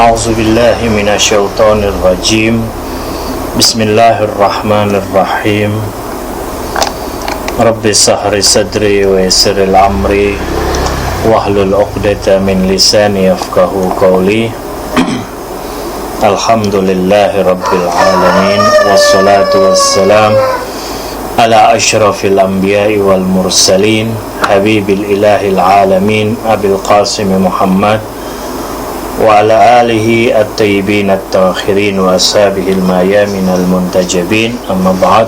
أعوذ بالله من الشيطان الرجيم بسم الله الرحمن الرحيم رب اشرح لي صدري ويسر لي أمري واحلل عقدة من لساني يفقهوا قولي الحمد لله رب العالمين والصلاة والسلام على أشرف الأنبياء والمرسلين حبيب الإله العالمين أبي القاسم محمد وعلى آله الطيبين الطاهرين وأصحابه الميامين المنتجبين أما بعد.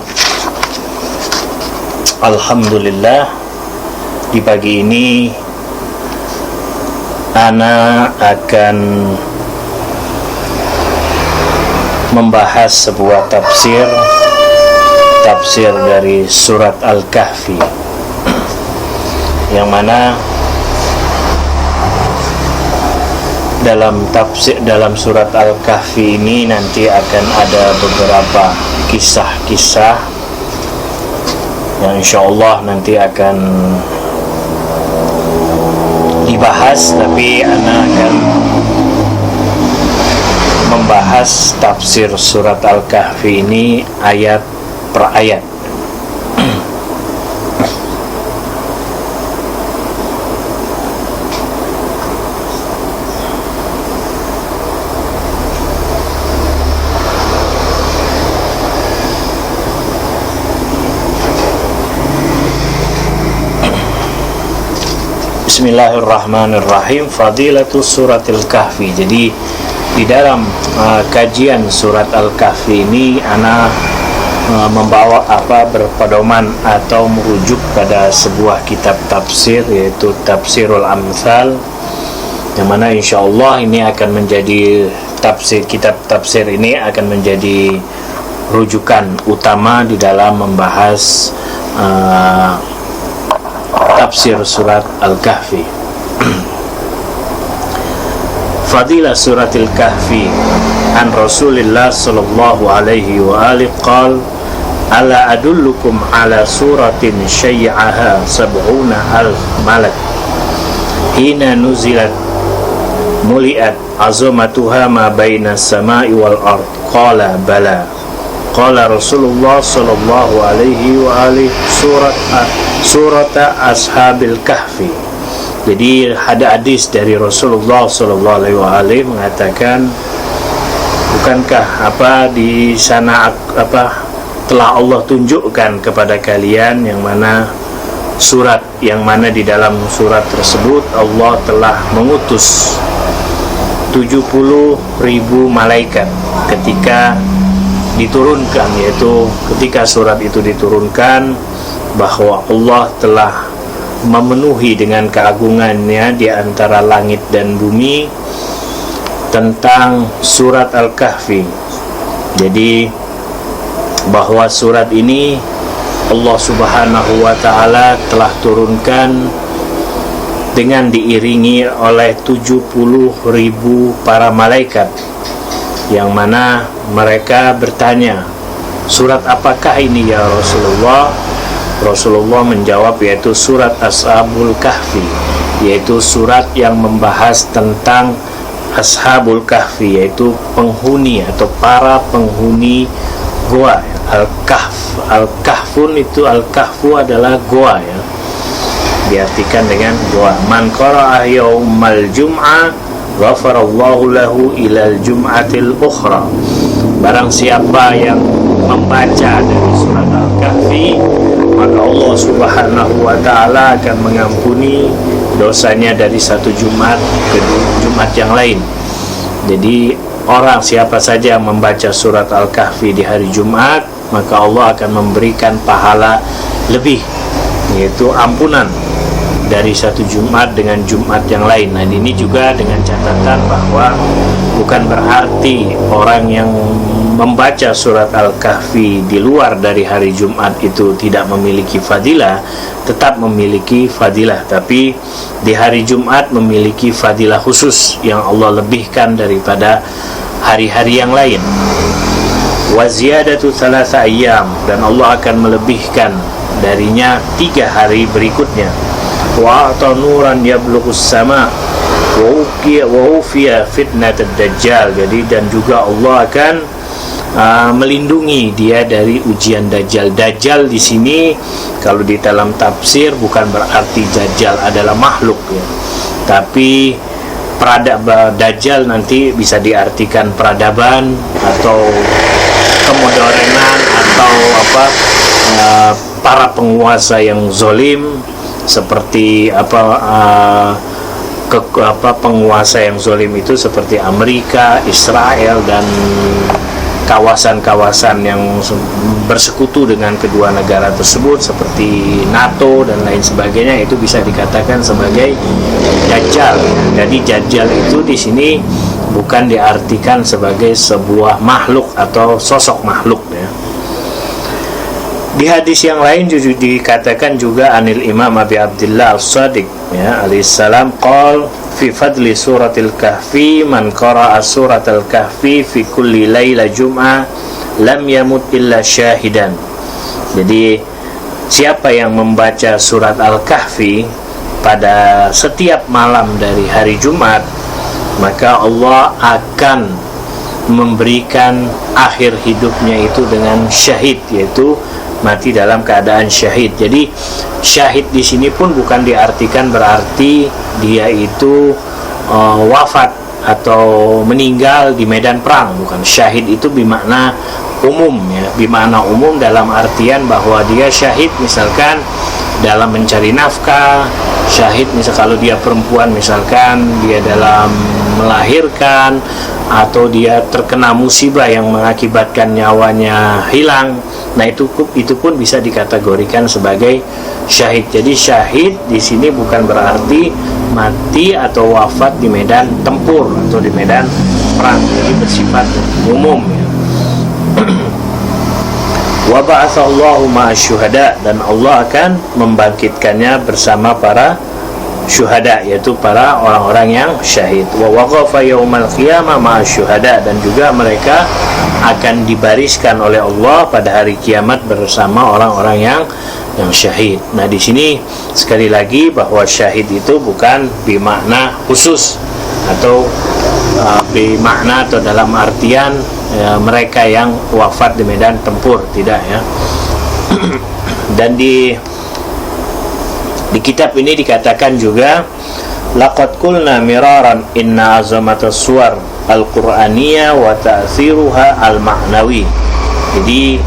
Alhamdulillah, di pagi ini ana akan membahas sebuah tafsir dari surat Al-Kahfi, yang mana dalam surat Al-Kahfi ini nanti akan ada beberapa kisah-kisah yang insyaallah nanti akan dibahas, tapi ana akan membahas tafsir surat Al-Kahfi ini ayat per ayat. Bismillahirrahmanirrahim. Fadilatus suratil kahfi. Jadi di dalam kajian surat Al-Kahfi ini ana membawa berpedoman atau merujuk pada sebuah kitab tafsir, yaitu Tafsirul Amthal, yang mana insyaallah ini akan menjadi kitab tafsir ini akan menjadi rujukan utama di dalam membahas tafsir surat Al-Kahfi. Fadilah suratil kahfi an Rasulillah sallallahu alaihi wa alihi qala ala adullukum ala suratin syai'aha sab'una alf malak hina nuzilat muliat azamatuha ma baina samai wal ard qala bala qala Rasulullah sallallahu alaihi wa alihi surat ashabil kahfi. Jadi ada hadis dari Rasulullah sallallahu alaihi wa alihi mengatakan, bukankah di sana telah Allah tunjukkan kepada kalian yang mana surat yang mana di dalam surat tersebut Allah telah mengutus 70.000 malaikat ketika diturunkan, yaitu ketika surat itu diturunkan, bahwa Allah telah memenuhi dengan keagungannya di antara langit dan bumi tentang surat Al-Kahfi. Jadi bahwa surat ini Allah Subhanahu wa ta'ala telah turunkan dengan diiringi oleh 70.000 para malaikat, yang mana mereka bertanya, surat apakah ini ya Rasulullah? Rasulullah menjawab, yaitu surat Ashabul Kahfi, yaitu surat yang membahas tentang Ashabul Kahfi, yaitu penghuni atau para penghuni goa. Al-Kahfun itu, Al-Kahfu adalah goa, ya, diartikan dengan goa. Man qara'ah yaumal jum'ah ghafarallahu lahu ilal jum'atil ukhra. Barang siapa yang membaca dari surat Al-Kahfi, maka Allah Subhanahu wa ta'ala akan mengampuni dosanya dari satu Jumat ke Jumat yang lain. Jadi siapa saja yang membaca surat Al-Kahfi di hari Jumat, maka Allah akan memberikan pahala lebih, yaitu ampunan dari satu Jumat dengan Jumat yang lain. Nah, ini juga dengan catatan bahwa bukan berarti orang yang membaca surat Al-Kahfi di luar dari hari Jumat itu tidak memiliki fadilah, tetap memiliki fadilah, tapi di hari Jumat memiliki fadilah khusus yang Allah lebihkan daripada hari-hari yang lain. Wa ziyadatu thalatha ayyam, dan Allah akan melebihkan darinya 3 hari berikutnya. Wa a'ta nuran yablughu sama, wa ufiya fitnat ad-dajjal. Jadi dan juga Allah akan melindungi dia dari ujian Dajjal. Dajjal di sini kalau di dalam tafsir bukan berarti Dajjal adalah makhluk ya, tapi Dajjal nanti bisa diartikan peradaban atau kemodernan atau para penguasa yang zalim seperti penguasa yang zalim itu seperti Amerika, Israel dan kawasan-kawasan yang bersekutu dengan kedua negara tersebut seperti NATO dan lain sebagainya, itu bisa dikatakan sebagai Dajjal. Jadi Dajjal itu di sini bukan diartikan sebagai sebuah makhluk atau sosok makhluk ya. Di hadis yang lain juga dikatakan juga anil Imam Abi Abdullah As-Sadiq ya alaihissalam qol fi fadli suratil kahfi man qara'a suratal kahfi fi kulli laila jum'ah lam yamut illa syahidan. Jadi siapa yang membaca surat Al-Kahfi pada setiap malam dari hari Jumat, maka Allah akan memberikan akhir hidupnya itu dengan syahid, yaitu mati dalam keadaan syahid. Jadi syahid di sini pun bukan diartikan berarti dia itu wafat atau meninggal di medan perang, bukan. Syahid itu bermakna umum ya, bermakna umum dalam artian bahwa dia syahid misalkan dalam mencari nafkah, syahid misal kalau dia perempuan misalkan dia dalam melahirkan, atau dia terkena musibah yang mengakibatkan nyawanya hilang. Nah itu pun bisa dikategorikan sebagai syahid. Jadi syahid di sini bukan berarti mati atau wafat di medan tempur atau di medan perang, jadi bersifat umum ya. Wa ba'atsallahu ma'asyuhada, dan Allah akan membangkitkannya bersama para syuhada, yaitu para orang-orang yang syahid. Wa waqafa yaumal qiyamah ma'asyuhada, dan juga mereka akan dibariskan oleh Allah pada hari kiamat bersama orang-orang yang syahid. Nah di sini sekali lagi bahwa syahid itu bukan bermakna khusus atau bermakna atau dalam artian mereka yang wafat di medan tempur, tidak ya. Dan di kitab ini dikatakan juga laqad qulna miraran inna azamatas suwar al-qur'aniyah wa ta'thiruha al-ma'nawi. Jadi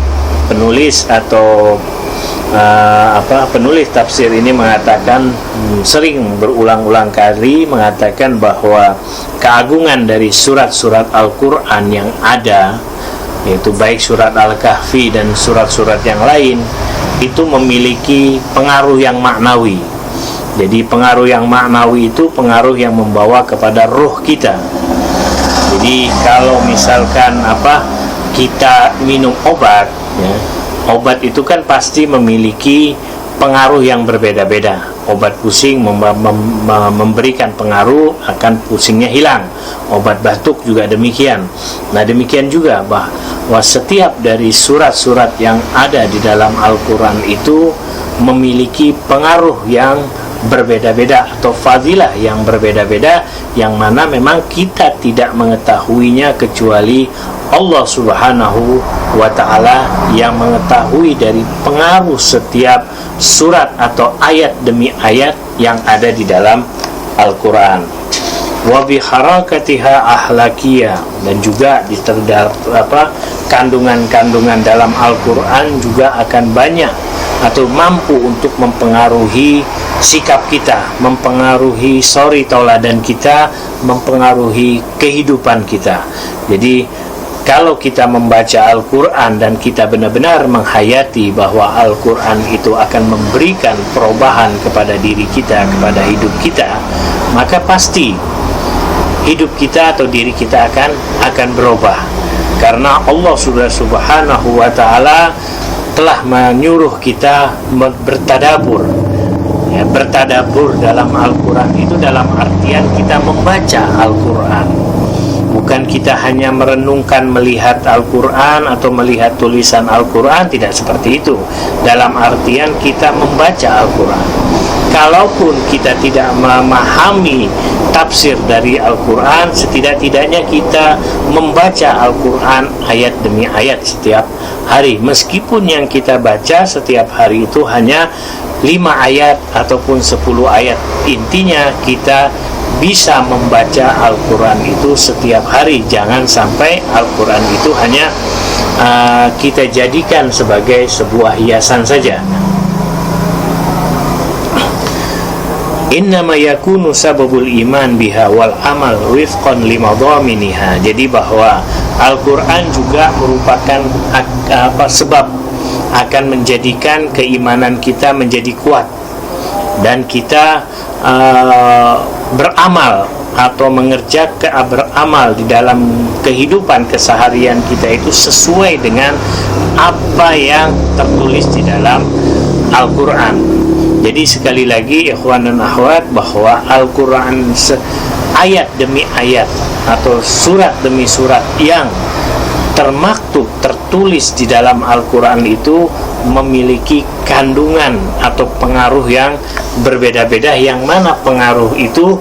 penulis atau penulis tafsir ini mengatakan, sering berulang-ulang kali mengatakan bahwa keagungan dari surat-surat Al-Quran yang ada, yaitu baik surat Al-Kahfi dan surat-surat yang lain, itu memiliki pengaruh yang maknawi. Jadi pengaruh yang maknawi itu pengaruh yang membawa kepada ruh kita. Jadi kalau misalkan kita minum obat ya, obat itu kan pasti memiliki pengaruh yang berbeda-beda. Obat pusing memberikan pengaruh akan pusingnya hilang. Obat batuk juga demikian. Nah demikian juga bahwa setiap dari surat-surat yang ada di dalam Al-Quran itu memiliki pengaruh yang berbeda-beda atau fadilah yang berbeda-beda, yang mana memang kita tidak mengetahuinya kecuali Allah Subhanahu wa ta'ala yang mengetahui dari pengaruh setiap surat atau ayat demi ayat yang ada di dalam Al-Quran. Wa biharakatiha ahlakiyah, dan juga kandungan-kandungan dalam Al-Quran juga akan banyak atau mampu untuk mempengaruhi sikap kita, mempengaruhi suri tauladan kita, mempengaruhi kehidupan kita. Jadi kalau kita membaca Al-Quran dan kita benar-benar menghayati bahwa Al-Quran itu akan memberikan perubahan kepada diri kita, kepada hidup kita, maka pasti hidup kita atau diri kita akan berubah. Karena Allah Subhanahu wa ta'ala telah menyuruh kita bertadabur ya, bertadabur dalam Al-Quran itu dalam artian kita membaca Al-Quran. Bukan kita hanya merenungkan melihat Al-Quran atau melihat tulisan Al-Quran, tidak seperti itu. Dalam artian kita membaca Al-Quran. Kalaupun kita tidak memahami tafsir dari Al-Quran, setidak-tidaknya kita membaca Al-Quran ayat demi ayat setiap hari. Meskipun yang kita baca setiap hari itu hanya 5 ayat ataupun 10 ayat, intinya kita bisa membaca Al-Quran itu setiap hari. Jangan sampai Al-Quran itu hanya kita jadikan sebagai sebuah hiasan saja. Innama yakunu sababul iman biha wal amal wifqan limadhaminiha. Jadi bahwa Al-Quran juga merupakan sebab akan menjadikan keimanan kita menjadi kuat, dan kita beramal atau beramal di dalam kehidupan keseharian kita itu sesuai dengan apa yang tertulis di dalam Al-Quran. Jadi sekali lagi ikhwan dan akhwat, bahwa Al-Quran ayat demi ayat atau surat demi surat yang termaktub, tertulis di dalam Al-Quran itu memiliki kandungan atau pengaruh yang berbeda-beda, yang mana pengaruh itu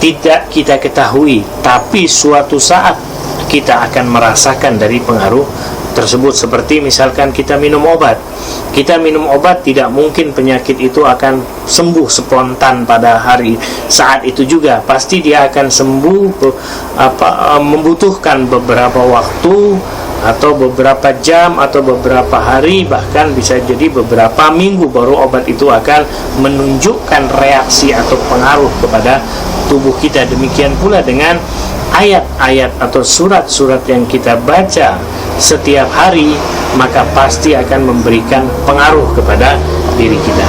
tidak kita ketahui, tapi suatu saat kita akan merasakan dari pengaruh tersebut. Seperti misalkan kita minum obat. Kita minum obat, tidak mungkin penyakit itu akan sembuh spontan pada hari saat itu juga. Pasti dia akan sembuh membutuhkan beberapa waktu atau beberapa jam atau beberapa hari, bahkan bisa jadi beberapa minggu baru obat itu akan menunjukkan reaksi atau pengaruh kepada tubuh kita. Demikian pula dengan ayat-ayat atau surat-surat yang kita baca setiap hari, maka pasti akan memberikan pengaruh kepada diri kita.